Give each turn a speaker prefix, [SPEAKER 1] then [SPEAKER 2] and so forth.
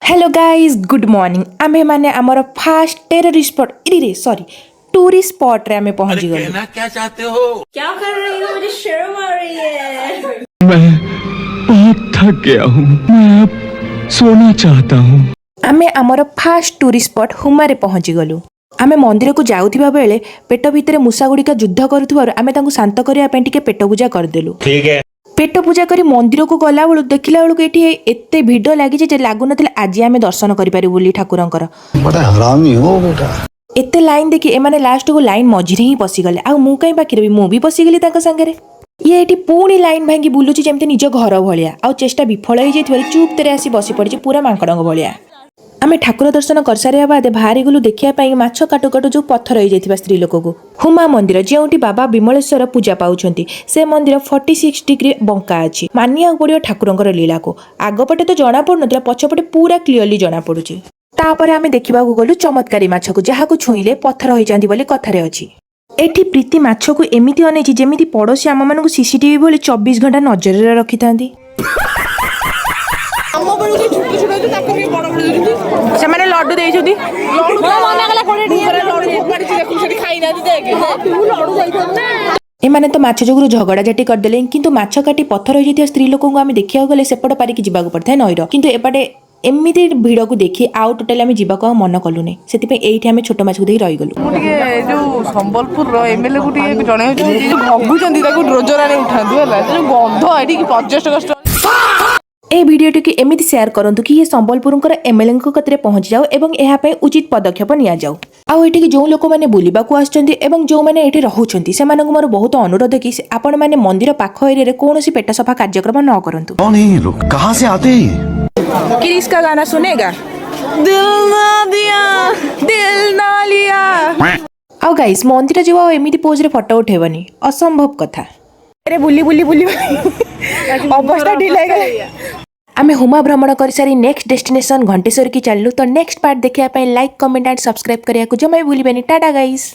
[SPEAKER 1] Hello guys good morning आमे माने हमर first terrorist spot sorry tourist spot रे हमें पहुंच गए।
[SPEAKER 2] कहना क्या चाहते हो?
[SPEAKER 3] क्या कर रही हो? मुझे शर्म आ रही है।
[SPEAKER 4] मैं बहुत थक गया हूँ, मैं अब सोना चाहता हूँ।
[SPEAKER 1] आमे हमर फर्स्ट टूरिस्ट स्पॉट हुमा रे पहुंच गलु। आमे मंदिर को जाउथिबा बेले पेट भितर मूषा गुड़िका युद्ध करुथिबार आमे तांको शांत करिया पे टिके पेट पूजा कर देलु। ठीक है पेट पूजा करी मंदिर को गला बेलू देखला बेलू एठी एते भिड़ लागि जे लागु नथिला आज आमे दर्शन करि पारि बोली ठाकुरंकर।
[SPEAKER 5] बड़ा हरामी हो बेटा।
[SPEAKER 1] एते लाइन देखि एमाने लास्ट को लाइन मझिरे ही पसी गले आ मु कई बाकी रही मु भी पसी गली तांको संगे। ये एठी पुणी लाइन भांगी बुलुची जेमते निज घर भलिया आ चेष्टा विफल हो जाइथिबार चुप तेरे आसी बसी पड़िछि पूरा मांकड़ंग भलिया। आमे ठाकुर दर्शन कर सारिया बाद बाहरी गलु देखिया पई माछ काटु काटु जो पत्थर हो जाइथिबा स्त्री लोक को हुमा मंदिर जेउटी बाबा विमलेश्वर पूजा पाउछंती से मंदिर 46 डिग्री बंका अछि मानिया पड़ियो ठाकुरंकर लीला को आगपटे तो जणा पड़ नथिला पछपटे पूरा क्लियरली जणा पड़ुछि। तापर आमे देखिबा को गलु चमत्कारी माछ को जहा को छुईले पत्थर होई जांदी बोली कथारे अछि। एठी प्रीति माछ को एमिति अनेछि जेमिति पड़ोसी आम मानकु सीसीटीवी बोली 24 घंटा नजर रे रखिथांदी। ସେମାନେ ଲଡୁ ଦେଇଛନ୍ତି ଏମାନେ ତ ମାଛ ଯୋଗୁରୁ ଝଗଡ଼ା ଝାଟି କରିଦେଲେ କିନ୍ତୁ ମାଛ କାଟି ପଥର ହୋଇଯାଇଥିବା ସ୍ତ୍ରୀ ଲୋକଙ୍କୁ ଆମେ ଦେଖିବାକୁ ଗଲେ ସେପଟ ପାରିକି ଯିବାକୁ ପଡ଼ିଥାଏ ନଈର କିନ୍ତୁ ଏପଟେ ଏମିତି ଭିଡ଼କୁ ଦେଖି ଆଉ ଟୋଟାଲି ଆମେ ଯିବାକୁ ଆଉ ମନ କଲୁନି ସେଥିପାଇଁ ଏଇଠି ଆମେ ଛୋଟ ମାଛକୁ ଦେଖି ରହିଗଲୁ।
[SPEAKER 6] ମୁଁ ଟିକେ ଯୋଉ ସମ୍ବଲପୁରର ଏମଏଲଏ କୁ ଟିକେ ଜଣେଇଛି ଯୋଉ ଭଗୁଛନ୍ତି ତାକୁ ରୋଜଗାରରେ ଉଠାନ୍ତୁ ହେଲା ଯୋଉ ଗନ୍ଧ ଏଠିକି ପର୍ଯ୍ୟଟକ ए
[SPEAKER 1] भिडियोटी की एमिति शेयर करंतु कि ये संबलपुरंकर एमएलए कतरे पहुंच जाओ एवं एहा पे उचित पदक्षेप निया जाओ। आउ एठी जो लोक माने बुलिबा को आछंती एवं जो माने एठी रहउछंती सेमानक मोर बहुत अनुरोध कि आपण माने मंदिर पाख एरिया रे कोनोसी पेट सफा कार्यक्रम न करंतु।
[SPEAKER 5] कौन है ये लोग, कहां से आते हैं?
[SPEAKER 1] किरिस का गाना सुनेगा दिल ना दिया दिल ना लिया। आउ गाइस मंदिर जीवा एमिति पोज रे फोटो उठेबनी असंभव कथा। अरे बुली बुली बुली अवस्था ढिला गया। आमे हुमा भ्रमण कर सारी नेक्स्ट डेस्टिनेशन घंटेश्वर की चलू तो नेक्स्ट पार्ट देखिया पे लाइक कमेंट एंड सब्सक्राइब करिया को जमा भूलिबेनी। टाटा गाइस।